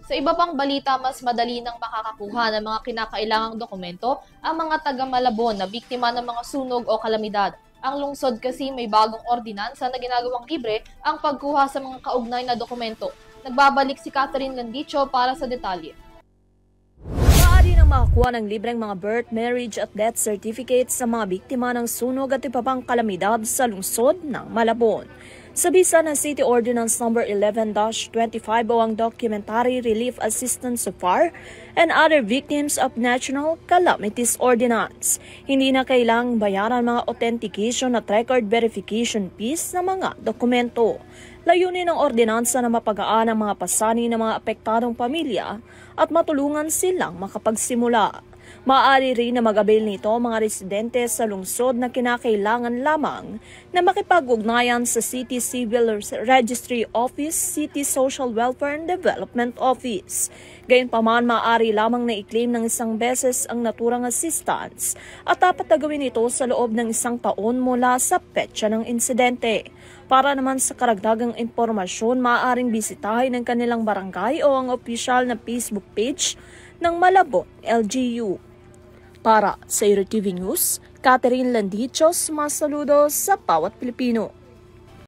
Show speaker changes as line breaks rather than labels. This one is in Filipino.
Sa iba pang balita, mas madali nang makakakuha ng mga kinakailangang dokumento ang mga taga-Malabon na biktima ng mga sunog o kalamidad. Ang lungsod kasi may bagong ordinansa na ginagawang libre ang pagkuha sa mga kaugnay na dokumento. Nagbabalik si Catherine Landicho para sa detalye.
Maaari nang makakuha ng libreng mga birth, marriage at death certificates sa mga biktima ng sunog at iba pang kalamidad sa lungsod ng Malabon. Sa bisa ng City Ordinance No. 11-25 o ang Documentary Relief Assistance so far and Other Victims of National Calamities Ordinance, hindi na kailangang bayaran mga authentication at record verification fees ng mga dokumento. Layunin ng ordinansa na mapagaan ang mga pasani ng mga apektadong pamilya at matulungan silang makapagsimula. Maaari rin na mag-avail nito mga residente sa lungsod na kinakailangan lamang na makipag-ugnayan sa City Civil Registry Office, City Social Welfare and Development Office. Gayunpaman, maaari lamang na i-claim ng isang beses ang naturang assistance at dapat na gawin ito sa loob ng 1 taon mula sa petsa ng insidente. Para naman sa karagdagang impormasyon, maaaring bisitahin ang kanilang barangay o ang opisyal na Facebook page ng Malabon LGU. Para sa EuroTV News, Catherine Landichos, mga saludo sa bawat Pilipino.